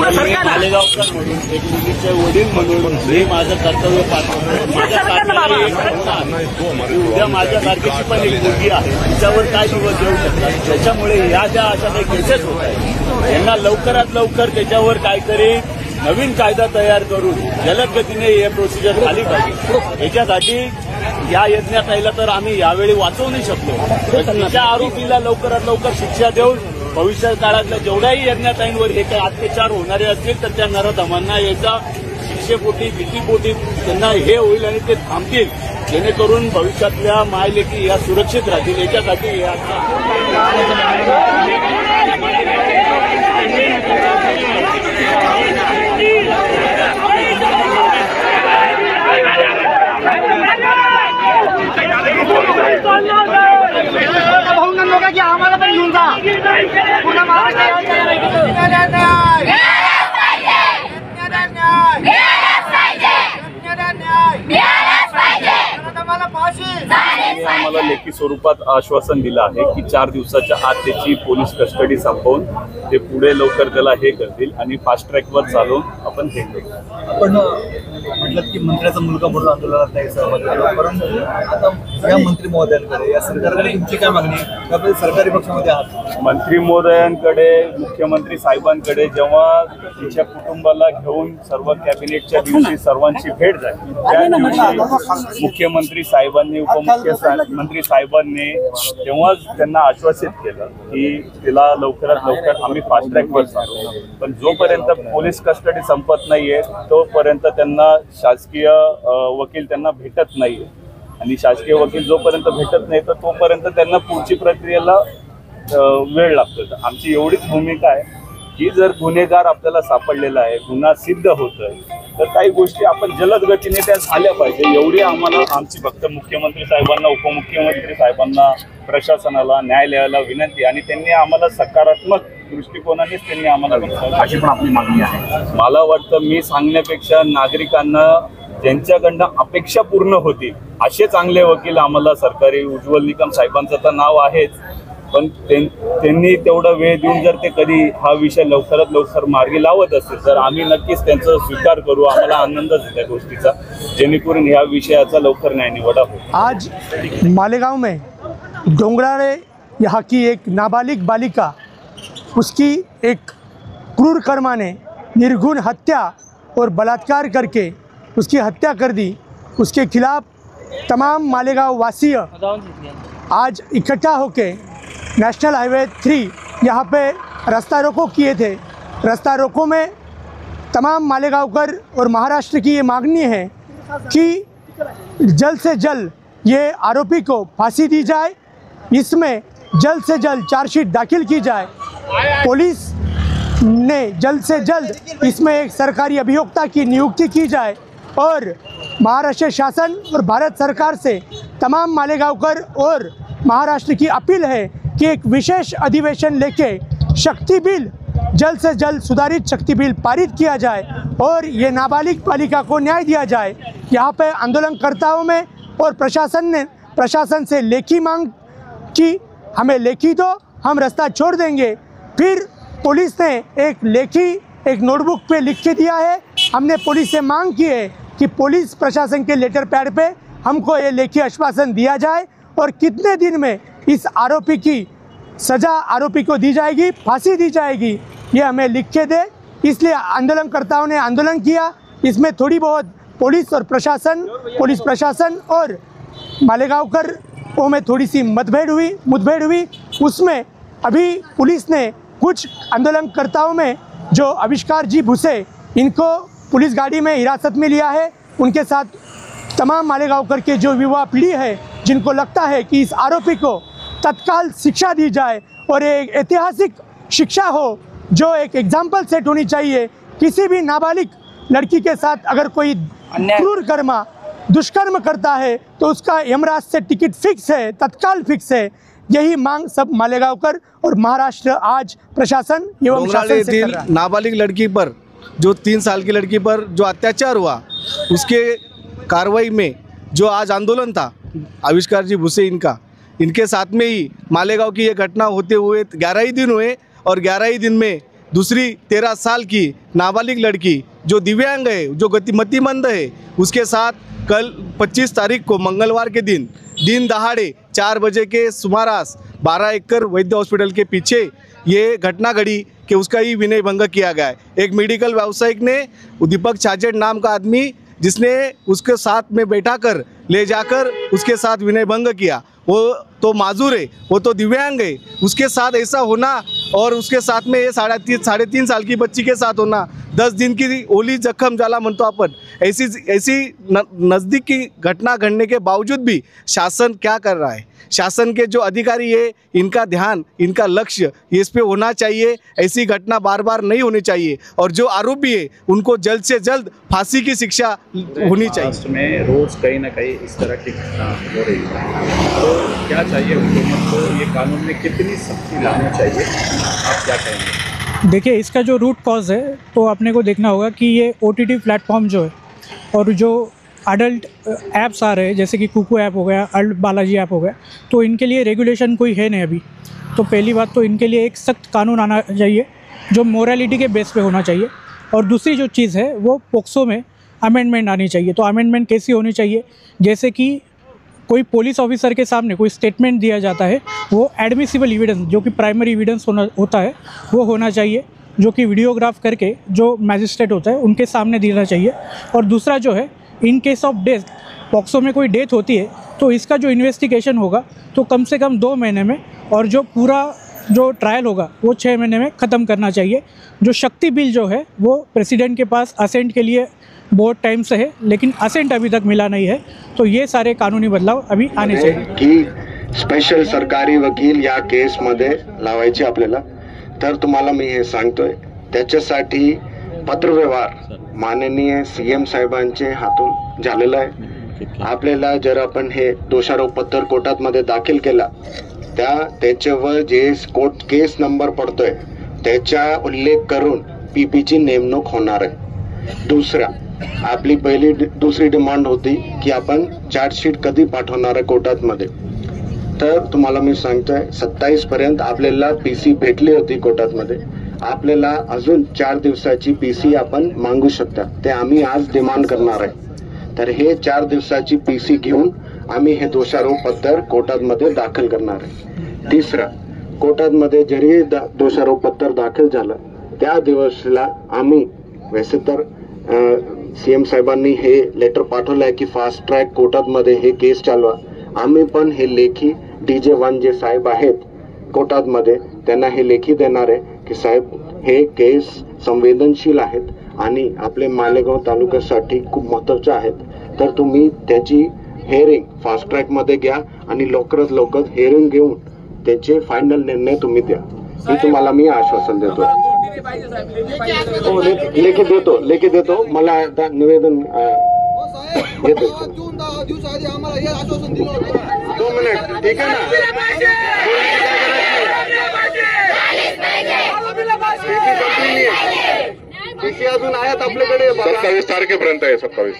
मालेगावकर म्हणून एक मुलीचे वडील म्हणून हे माझं कर्तव्य पार पाडतो. उद्या माझ्या तारखेची पण एक मुलगी आहे, तिच्यावर काय दिवस येऊ शकतात. त्याच्यामुळे ह्या ज्या अशा काही केसेस होत आहेत यांना लवकरात लवकर त्याच्यावर काहीतरी नवीन कायदा तयार करून जलद गतीने हे प्रोसिजर झाली पाहिजे. याच्यासाठी या यज्ञाताईला तर आम्ही यावेळी वाचवू नाही शकलो, तर त्या आरोपीला लवकरात लवकर शिक्षा देऊन भविष्य काळातल्या जेवढ्याही यज्ञाताईंवर हे काही अत्याचार होणारे असतील तर त्या नराधमांना याचा शिक्षेपोटी भीतीपोटी त्यांना हे होईल आणि ते थांबतील, जेणेकरून भविष्यातल्या मायलेकी या सुरक्षित राहतील. याच्यासाठी की आम्हाला पण घेऊन जा पुन्हा आम्हाला लेखी स्वरूपात आश्वासन दिलं आहे की 4 दिवसाच्या आत त्याची पोलीस कस्टडी संपवून ते पुढे लवकर त्याला हे करतील आणि फास्ट ट्रॅकवर चालवून आपण हे करू. आपण म्हटलं की मंत्र्याचा मुलगा म्हणून आंदोलनात नाही सहभागी झाला, परंतु आता या मंत्री महोदयांकडे या सरकारकडे तुमची काय मागणी आहे? आपण सरकारी पक्षामध्ये आहात. मंत्री महोदयांकडे मुख्यमंत्री साहेबांकडे जेव्हा तिच्या कुटुंबाला घेऊन सर्व कॅबिनेटच्या दिवशी सर्वांची भेट झाली त्या दिवशी मुख्यमंत्री साहेबांनी उपमुख्यमंत्री साहेबांनी तेव्हाच त्यांना आश्वासित केलं की तिला लवकरात लवकर आम्ही फास्ट ट्रॅकवर चालू, पण जोपर्यंत पोलीस कस्टडी संपत नाहीये तोपर्यंत त्यांना शासकीय वकील त्यांना भेटत नाहीये आणि शासकीय वकील जोपर्यंत भेटत नाही तर तोपर्यंत त्यांना पुढची प्रक्रियेला वेळ लागतो. आमची एवढीच भूमिका आहे की जर गुन्हेगार आपल्याला सापडलेला आहे, गुन्हा सिद्ध होतोय, तर काही गोष्टी आपण जलद गतीने त्या झाल्या पाहिजे एवढी आम्हाला आमची फक्त मुख्यमंत्री साहेबांना, उपमुख्यमंत्री साहेबांना, प्रशासनाला, न्यायालयाला विनंती, आणि त्यांनी आम्हाला सकारात्मक दृष्टिकोनानेच त्यांनी आम्हाला अशी पण आपली मागणी आहे. मला वाटतं मी सांगण्यापेक्षा नागरिकांना त्यांच्याकडनं अपेक्षा पूर्ण होती असे चांगले वकील आम्हाला सरकारी, उज्ज्वल निकम साहेबांचं तर नाव आहेच, पण त्यांनी तेवढा वेळ देऊन जर ते कधी हा विषय लवकरात लवकर मार्गी लावत असतील तर आम्ही नक्कीच त्यांचा स्वीकार करू. आम्हाला आनंदच आहे त्या गोष्टीचा, जेणेकरून ह्या विषयाचा लवकर न्याय निवाडा हो. आज मालेगांव में डोंगराळे यहाँ की एक नाबालिग बालिका, उसकी एक क्रूर कर्मा ने निर्घुण हत्या और बलात्कार करके उसकी हत्या कर दी. उसके खिलाफ तमाम मालेगांव वासीय आज इकट्ठा होके नेशनल हाईवे 3 यहाँ पे रास्ता रोको किए थे. रास्ता रोको में तमाम मालेगांवकर और महाराष्ट्र की ये मांगनी है कि जल्द से जल्द ये आरोपी को फांसी दी जाए, इसमें जल्द से जल्द चार्जशीट दाखिल की जाए, पुलिस ने जल्द से जल्द इसमें एक सरकारी अभियोक्ता की नियुक्ति की जाए और महाराष्ट्र शासन और भारत सरकार से तमाम मालेगांवकर और महाराष्ट्र की अपील है कि एक विशेष अधिवेशन लेके शक्ति बिल जल्द से जल्द सुधारित शक्ति बिल पारित किया जाए और ये नाबालिग बालिका को न्याय दिया जाए. यहाँ पे आंदोलनकर्ताओं में और प्रशासन से लेखी मांग की, हमें लेखी दो, हम रास्ता छोड़ देंगे. फिर पुलिस ने एक नोटबुक पे लिख के दिया है. हमने पुलिस से मांग की है कि पुलिस प्रशासन के लेटर पैड पे हमको ये लेखी आश्वासन दिया जाए और कितने दिन में इस आरोपी की सज़ा आरोपी को दी जाएगी, फांसी दी जाएगी, ये हमें लिख के दे. इसलिए आंदोलनकर्ताओं ने आंदोलन किया. इसमें थोड़ी बहुत पुलिस प्रशासन और मालेगांवकर में थोड़ी सी मुठभेड़ हुई. उसमें अभी पुलिस ने कुछ आंदोलनकर्ताओं में जो आविष्कार जी भूसे, इनको पुलिस गाड़ी में हिरासत में लिया है. उनके साथ तमाम मालेगांवकर के जो युवा पीढ़ी है जिनको लगता है कि इस आरोपी को तत्काल शिक्षा दी जाए और एक ऐतिहासिक शिक्षा हो, जो एक एग्जाम्पल सेट होनी चाहिए. किसी भी नाबालिग लड़की के साथ अगर कोई क्रूर कर्मा दुष्कर्म करता है तो उसका यमराज से टिकट फिक्स है, तत्काल फिक्स है. यही मांग सब मालेगांवकर और महाराष्ट्र आज प्रशासन एवं शासन से कर रहा है. नाबालिग लड़की पर, जो 3 साल की लड़की पर जो अत्याचार हुआ, उसके कार्रवाई में जो आज आंदोलन था आविष्कार जी भूसे इनके साथ में ही मालेगांव की ये घटना होते हुए 11 ही दिन हुए और 11 ही दिन में दूसरी 13 साल की नाबालिग लड़की जो दिव्यांग है, जो गतिमतिमंद है, उसके साथ कल 25 तारीख को मंगलवार के दिन दहाड़े 4 बजे के सुमारास 12 एकड़ वैद्य हॉस्पिटल के पीछे ये घटना घड़ी कि उसका ही विनय भंग किया गया है। एक मेडिकल व्यावसायिक ने दीपक छाजेड़ नाम का आदमी, जिसने उसके साथ में बैठा कर ले जाकर उसके साथ विनय भंग किया। वो तो माजूर है, वो तो दिव्यांग है, उसके साथ ऐसा होना और उसके साथ में ये 3.5 साल की बच्ची के साथ होना, 10 दिन की ओली जखम झाला म्हणतो आपण, ऐसी नज़दीक की घटना घटने के बावजूद भी शासन क्या कर रहा है? शासन के जो अधिकारी है, इनका ध्यान, इनका लक्ष्य इस पे होना चाहिए। ऐसी घटना बार बार नहीं होनी चाहिए और जो आरोपी है उनको जल्द से जल्द फांसी की शिक्षा होनी चाहिए। महाराष्ट्र में रोज कहीं ना कहीं इस तरह की घटना हो रही है, तो क्या चाहिए हुकूमत को? ये कानून में कितनी सख्ती लानी चाहिए, आप क्या कहेंगे? देखिए, इसका जो रूट कॉज है तो अपने को देखना होगा कि ये OTT प्लेटफॉर्म जो है और जो अडल्ट ऐप्स आ रहे हैं, जैसे कि कुकू ऐप हो गया, अल्ट बालाजी ऐप हो गया, तो इनके लिए रेगुलेशन कोई है नहीं अभी। तो पहली बात तो इनके लिए एक सख्त कानून आना चाहिए जो मोरालिटी के बेस पे होना चाहिए। और दूसरी जो चीज़ है वो पोक्सो में अमेंडमेंट आनी चाहिए। तो अमेंडमेंट कैसी होनी चाहिए? जैसे कि कोई पुलिस ऑफिसर के सामने कोई स्टेटमेंट दिया जाता है, वो एडमिसिबल एविडेंस, जो कि प्राइमरी एविडेंस होता है, वो होना चाहिए, जो कि वीडियोग्राफ करके जो मैजिस्ट्रेट होता है उनके सामने देना चाहिए। और दूसरा जो है, in case of death, POCSO में कोई डेथ होती है तो इसका जो इन्वेस्टिगेशन होगा तो कम से कम 2 महीने में, और जो पूरा जो ट्रायल होगा वो 6 महीने में ख़त्म करना चाहिए। जो शक्ति बिल जो है वो प्रेसिडेंट के पास असेंट के लिए बहुत टाइम से है, लेकिन असेंट अभी तक मिला नहीं है। तो ये सारे कानूनी बदलाव अभी आने चाहिए की स्पेशल सरकारी वकील या केसमध्ये लावायचे आपल्याला। तर तुम्हाला मी हे सांगतोय, त्याच्यासाठी पत्रव्यवहार माननीय CM साहेबांचे हातून झालेला आहे। आपल्याला जर आपण हे दोषारोप पत्र कोर्टात मध्ये दाखल केला, त्याच्यावर जे कोर्ट केस नंबर पडतोय त्याचा उल्लेख करून PP ची नेमणूक होणार आहे। दुसरा, आपली दुसरी डिमांड होती की आपण चार्जशीट कधी पाठवणार आहे कोर्टात मध्ये। तर तुम्हाला मी सांगतोय 27 पर्यंत आपल्याला PC भेटली होती कोर्टात मध्ये। आपल्याला अजून 4 दिवसाची PC आपण मागू शकता, ते आम्ही आज डिमांड करणार आहे। तर हे 4 दिवसाची PC घेऊन आम्ही हे दोषारोप पत्र कोर्टात मध्ये दाखल करणार आहे। तिसरा, कोर्टात मध्ये जरी दोषारोप पत्र दाखल झालं त्या दिवसाला आम्ही, वैसे तर CM साहेबांनी हे लेटर पाठवलंय की फास्ट ट्रॅक कोर्टात मध्ये हे केस चालवा। आम्ही पण हे लेखी DJ1 जे साहेब आहेत कोर्टात मध्ये, त्यांना हे लेखी देणार आहे की साहेब हे केस संवेदनशील आहेत आणि आपले मालेगाव तालुक्यासाठी खूप महत्त्वाचे आहेत, तर तुम्ही त्याची हेअरिंग फास्ट ट्रॅक मध्ये घ्या आणि लवकरात लवकर हेअरिंग घेऊन त्याचे फायनल निर्णय तुम्ही द्या, हे तुम्हाला मी आश्वासन देतो। हो, लेखी देतो मला आता निवेदन घेतो। 2 मिनिट, ठीक आहे ना? PC अजून आहेत आपल्याकडे 27 तारखेपर्यंत आहे। 27